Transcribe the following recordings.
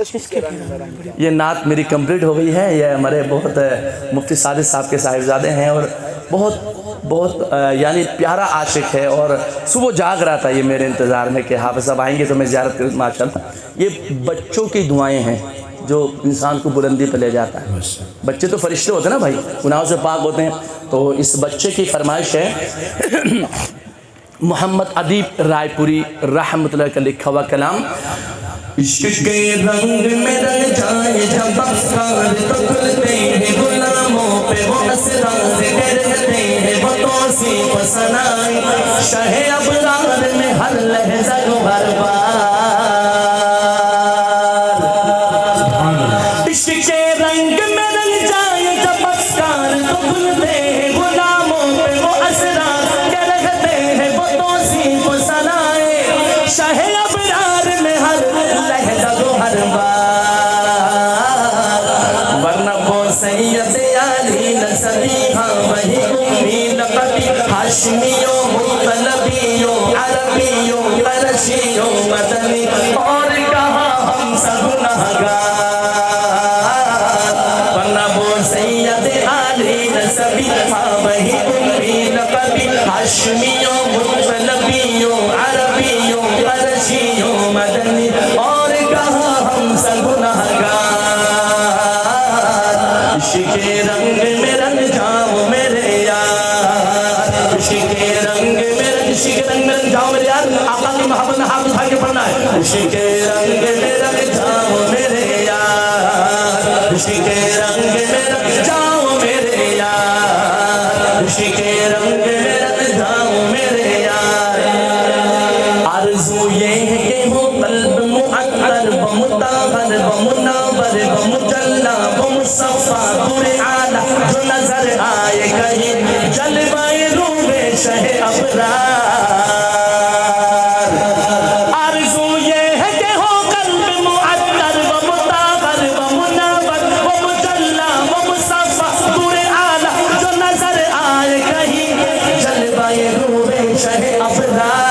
ये नात मेरी कंप्लीट हो गई है। ये हमारे बहुत मुफ्ती सादिक साहब के साहिबजादे हैं और बहुत यानी प्यारा आशिक है। और सुबह जाग रहा था ये मेरे इंतज़ार में कि हाफ़िज़ साहब आएंगे तो मैं ज़ियारत करूँ। माशाअल्लाह ये बच्चों की दुआएं हैं जो इंसान को बुलंदी पर ले जाता है। बच्चे तो फरिश्ते होते हैं ना भाई, गुनाहों से पाक होते हैं। तो इस बच्चे की फरमाइश है मोहम्मद अदीब रायपुरी रहमतुल्लाह का लिखा हुआ कलाम। इश्क के रंग में रंग जाए जब अफ़कार तो खुलते हैं गुलामों पे वो असरार रहते हैं वो तौसीफ सनाए शहे अबरार में हर लहज़ा हर बार। इश्क के रंग में रंग जाए जब अफ़कार तो खुलते हैं गुलामों पे वो असरार रहते हैं वो तौसीफ सनाए शहे अबरार में हर हर बार। वरना वो सैयद अली नसबी हाँ वही उम्मी लक़बी हाशमियों मुतलबियों अरबियों परशियों मदनी और कहाँ हम सब गुनहगार। वरना वो सैयद अली नसबी हाँ वही उम्मी लक़बी हाशमियों मुतलबियों अरबियों परशियों मदनी और इश्क़ रंग में रंग जाओ मेरे यार। इश्क़ रंग में रंग जाओ मेरे यार। आका की मोहब्बत में हाथ उठा के पढ़ना है। इश्क़ रंग में रंग जाओ मेरे यार। इश्क़ रंग में रंग जाओ मेरे यार। इश्क़ रंग में रंग जाओ मेरे यार। आरज़ू ये है कि हो क़ल्ब मुअत्तर व मुताहर व मुनव्वर व मुजल्ला व मुसफ़्फ़ा नूर आला जो नज़र आए कहीं जलवाए रूहे शहे अबरार। आरज़ू ये है कि हो क़ल्ब मुअत्तर व मुताहर व मुनव्वर व मुजल्ला व मुसफ़्फ़ा नूर आला जो नज़र आए कहीं जलवाए रूहे शहे अबरार।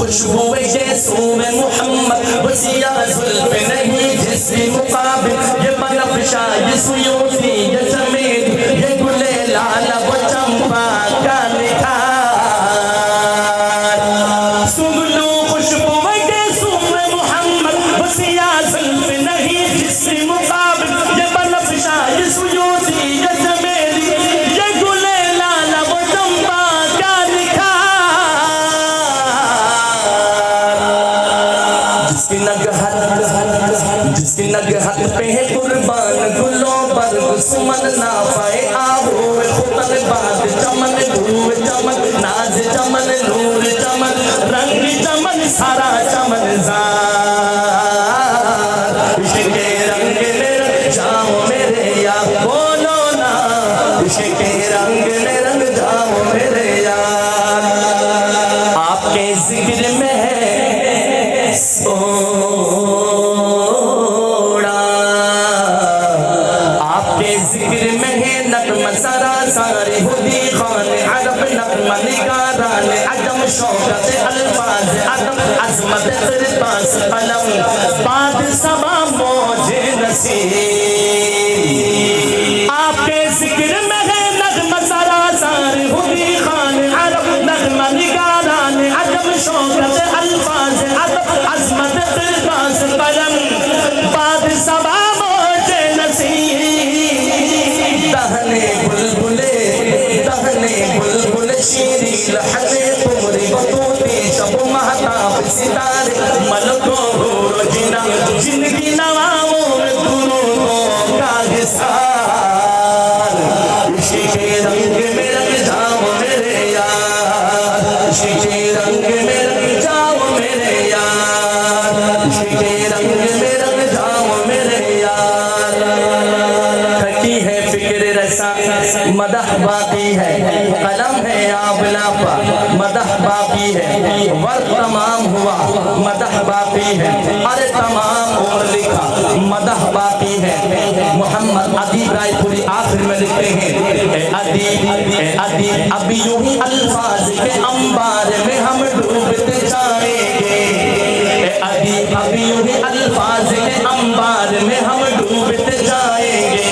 खुशबू यीशुए मोहम्मद वसिया जुल्फ़ नहीं जिसके मुकाबिल ये बनफ़शा ये सुयूसी ये चमेली ये गुले लाला वो चंपा का निखार। सुगलू खुशबू यीशुए मोहम्मद वसिया जुल्फ़ नहीं जिसके मुकाबिल ये बनफ़शा ये सुयूसी ये चमेली ये गुले लाला वो चंपा का निखार। जिसकी नगहत पे है कुर्बान गुलों पर दुश्मन नाफ़े आहू खुतन बाद चमन धूव चमन नाज चमन नूर चमन रंग चमन सारा चमन ज़ार। इश्क़ रंग में रंग जाओ मेरे यार। बोलो ना इश्क़ रंग में रंग जाओ मेरे यार। आपके ज़िक्र में है ज़िक्र में है नग़्मा सरासारी हुदी खान अरब नग़्मा निगारान अदम शौकत अल्फाज़ अदम अज़मत क़िरतास क़लम बाद सबा मौज नसीब। आपके ज़िक्र में है नग़्मा सरासारी हुदी खान अरब नग़्मा निगारान अदम शौकत अल्फाज़ अदम अज़मत क़िरतास क़लम बाद सबा मौज नसीब। दहने बुलबुल शीरी लहज़े तुमरी बतूती शब महताब सितारे मलकों हूर जिना जिनकी नवाओं में दुरूदों का हिसार। इश्क़ रंग में रंग जाओ मेरे यार। इश्क़ रंग में रंग जाओ मेरे यार। इश्क़ रंग में रंग मदह बाकी है, कलम है आंवला पर मदह बाकी है, वर्क तमाम हुआ मदह बाकी है, अरे तमाम उम्र लिखा मदह बाकी है। मोहम्मद अदीब रायपुरी आखिर में लिखते हैं, अदीब अभी यूं ही अल्फाज के अंबार में हम डूबते जाएंगे, अदीब अभी यूं ही अल्फाज के अंबार में हम डूबते जाएंगे,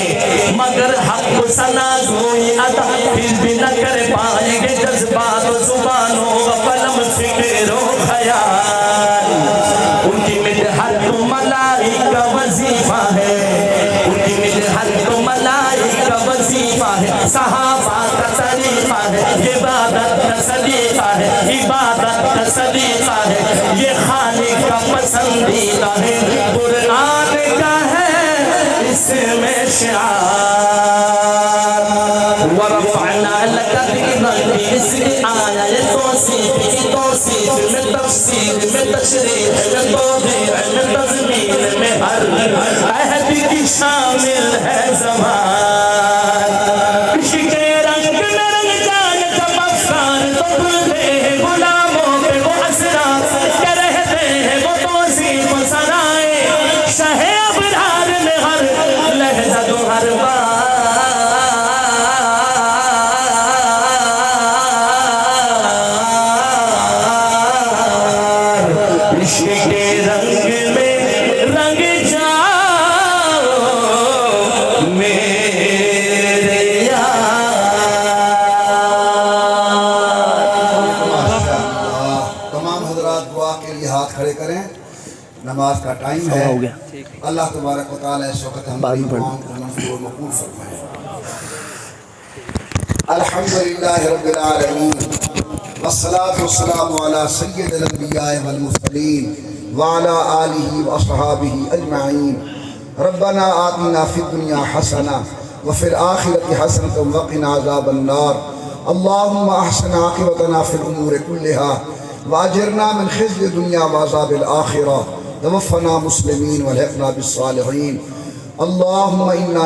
मगर हक सना कोई अदा फिर भी न कर पाएंगे, जज्बात जुबानों व कलम फिक्र ख्याल उनकी मिदहत तो मलाइका वजीफा है, उनकी मिदहत तो मलाइका वजीफा है, सहाबा का तरीका है, इबादत का सलीका है, इबादत का सलीका है, ये खालिक का पसंदीदा है, कुरान का है इसमें शिआर, वरफ़अना लका ज़िक्रक इसलिए आया ये तौसीफ़ में तफसीर में तशरीह में तौज़ीह में तज़मीन में हर अहद की शामिल है ज़बान, इश्क़े रंग में रंग जाने जब अफ़सार तो भूले गुलामों पे वो असरा के रहते हैं वो तौसीफ़ सराए, शहे अबरार में हर लहज़ा दो हर बार के रंग में रंग जाओ मेरे यार। तमाम हजरात दुआ के लिए हाथ खड़े करें, नमाज का टाइम है। अल्लाह तबारक व तआला इस वक्त हमारी दुआओं को मंजूर और मकबूल फरमाए। अल्हम्दुलिल्लाहि रब्बिल आलमीन वस्सलातु वस्सलामु अला सय्यिदिल अंबिया वल मुरसलीन व अला आलिहि व अस्हाबिहि अजमईन। रब्बना आतिना फिद दुनिया हसना व फिल आखिरति हसनतन व क़िना अज़ाबन नार। अल्लाहुम्मा अहसिन आक़िबतना फिल उमूरि कुल्लिहा व अजिरना मिन ख़िज़्यि दुनिया व अज़ाबिल आखिरह। तवफ़्फ़ना मुस्लिमीन व अल्हिक़ना बिस्सालिहीन। अल्लाहुम्मा इन्ना